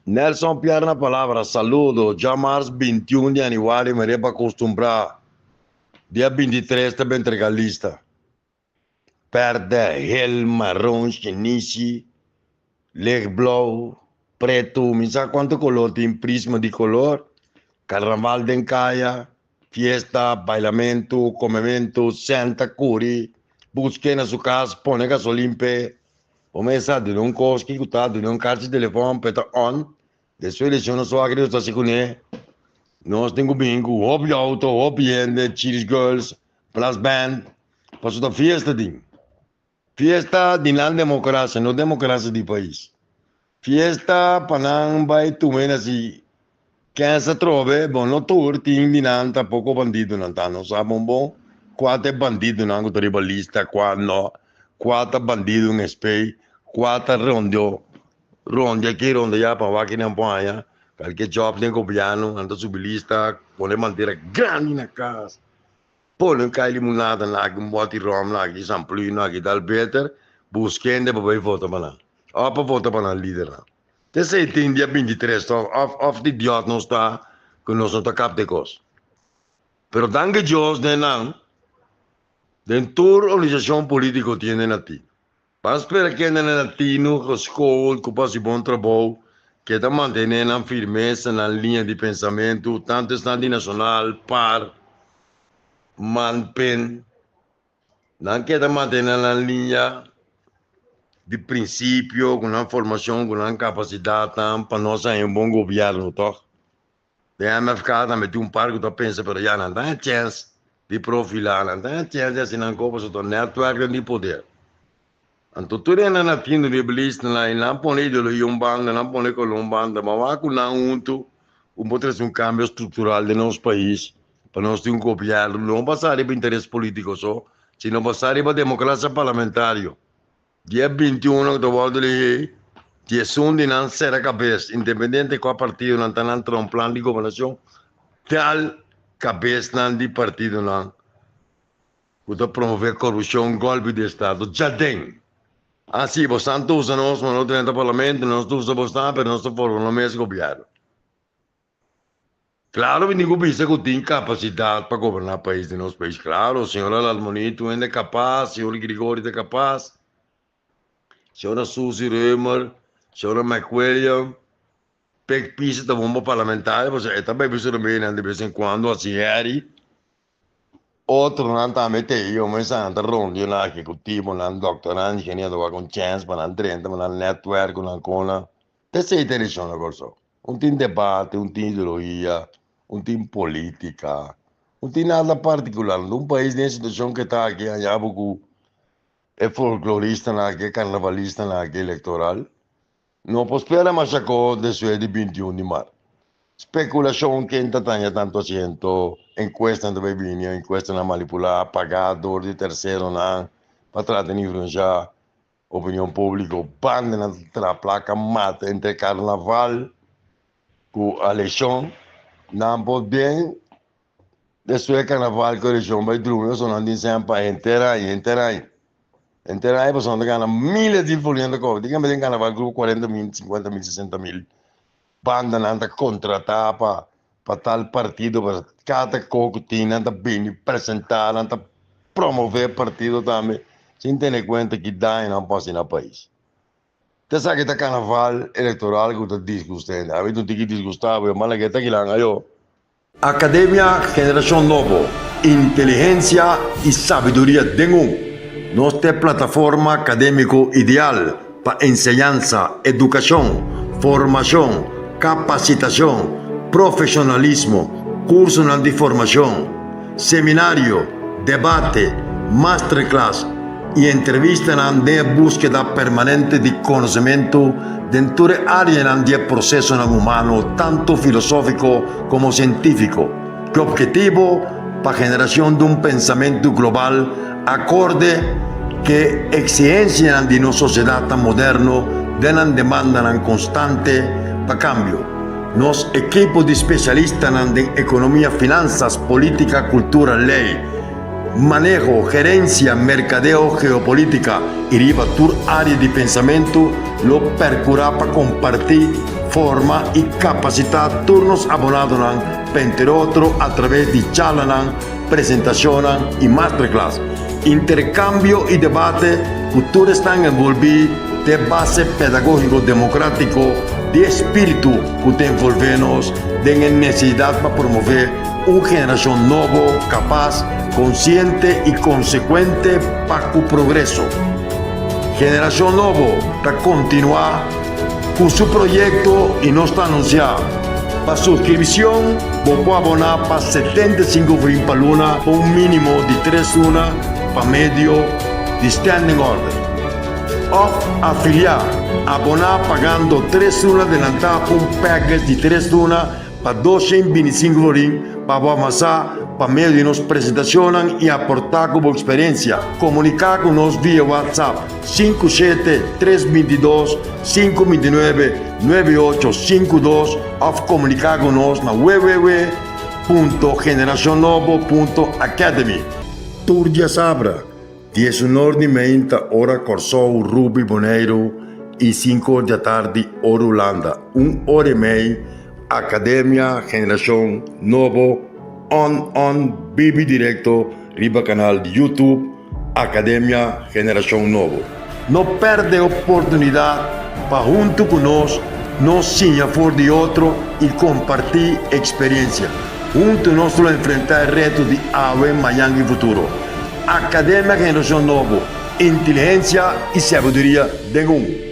Nelson Pierre na palavra, saludo. Já março 21 de januário, me para acostumbrar. Dia 23 também entregar lista. Perde, hel, marrom, chinese, leg blauw, preto, me sabe quanto color tem prisma de color? Carnaval de Encaia, fiesta, bailamento, comimento, senta, curi, busque na sua casa, põe gasolina, começa de um cosque, de um cartão de telefone, peta on, de sua eleição, só acredito que você nós temos bingo, hobby auto, hobby ende, cheers girls, plus band, passou da fiesta, din. Fiesta de não democracia, não democracia de país. Fiesta, panang, vai, tu menos assim, quem se trova, bom, no tour, tem de não, tá pouco bandido, não tá, não sabe, bom, quatro bandido, não, com tribalista, quatro bandido, em spay, quatro rondo aqui, rondo já, para lá que não põe, já. Qualquer job tem copiano, anda subilista, pode manter grande na casa. Pode não cair limonada lá, que bote rom lá, que samplu lá, que tal beter, busquende para vai votar para lá. Ou para votar para lá líder lá. Terceiro tem dia 23, of de idiota não está, que nós não está cap de coisa. Pero danke Deus, não, dentro da organização política tem na ti. Para esperar que ande na ti, no escola, que passe bom trabalho, que está mantendo a firmeza na linha de pensamento, tanto estado nacional, par, manpen, não que está mantendo na linha de princípio, com a formação, com a capacidade, para nós ser um bom governo, toch? De MFK também tem par que está pensando, pero já não tem chance de profilar, não tem chance de assinar copa sobre o network de poder. Então, tudo é na fim do rebelista, não põe ideologia banda, não põe banda, mas vai com um cambio estrutural de nosso país, para nós ter um governo, não passar para interesse político só, sino passar para democracia parlamentar. Dia 21 de volta de dia de não ser a cabeça, independente de qual partido não está um plano de governação, tal cabeça de partido não, que promover corrupção, golpe de Estado, já tem. Assim, você não usa nós, mas não tem no parlamento, não usa você, mas nós formamos o mesmo governo. Claro, que ninguém pensa que tem capacidade para governar o país de nosso país. Claro, o senhor Almonito é capaz, o senhor Grigori é capaz, a senhora Suzy Römer, a senhora McWilliam, Peg Pisa da bomba parlamentar, você também precisa bem, de vez em quando, assim, outro não está metendo, eu me sinto rondo, lá que o tipo, não doutorando, engenheiro, com chance, para não treinar, para não network, não cola. Terceira eleição agora só. Tem debate, tem ideologia, tem política, não tem nada particular. Um país de situação que está aqui, há pouco é folclorista, é carnavalista, é eleitoral. Não posso esperar mais a coisa de 21 de março. Especulação que ainda tem tanto assento, encuesta de bebinha, encuesta na manipular, pagador de terceiro, não, para tratar de influenciar opinião pública, banda na placa mata entre carnaval com a eleição, não pode bem, depois carnaval com a eleição, vai dormir, só não dizem para inteira aí, você não ganha milhares de influências, diga-me tem carnaval com 40 mil, 50 mil, 60 mil, banda não contratar para tal partido, para cada coco tem, não bem apresentar, não promover partido também, sem ter conta que dá e não passa no país. Você sabe que está carnaval eleitoral que está disgustando, a mim não tem que disgustar, mas mal que está aqui lá, eu. Academia Generação Novo, inteligência e sabedoria de nossa plataforma acadêmico ideal para enseñanza, educação, formação, capacitação, profissionalismo, curso de formação, seminário, debate, masterclass e entrevista de búsqueda permanente de conhecimento dentro da área de processo humano, tanto filosófico como científico, que objetivo para a geração de pensamento global acorde que exigência de nossa sociedade moderna demanda constante para cambio. Nosso equipo de especialistas em economia, finanças, política, cultura, lei, manejo, gerência, mercadeo, geopolítica e riba toda área de pensamento lo percurá para compartir forma y capacitar turnos abonados entre otros a través de charlas, presentaciones y masterclass. Intercambio y debate, cultura están envolvidos de base pedagógico democrático, de espíritu que te envolvemos, de necesidad para promover una generación nueva, capaz, consciente y consecuente para el progreso. Generación nueva para continuar con su proyecto y no está anunciado. Para suscripción, vos puedes abonar para 75 green para luna, por un mínimo de 3 lunas para medio de standing order. O afiliar, abonar pagando 3 lunas adelantadas por un package de 3 lunas para 225 green para avanzar para medio de nos presentaciones y aportar como experiencia. Comunicar con nos vía WhatsApp 57-322-529-9852 o comunicar con nos na www.generacionnovo.academy. Turgia Sabra, 19:30 hora Corsou, Ruby Boneiro e 5 da tarde hora Holanda. 1 hora e meia, Academia Generación Novo Bibi Directo, riba canal de YouTube, Academia Generación Novo. No perde oportunidad para junto con nos sinha for de otro y compartir experiencia. Junto nos enfrentar el reto de AVE mañana y futuro. Academia Generación Novo, inteligencia y sabiduría de un.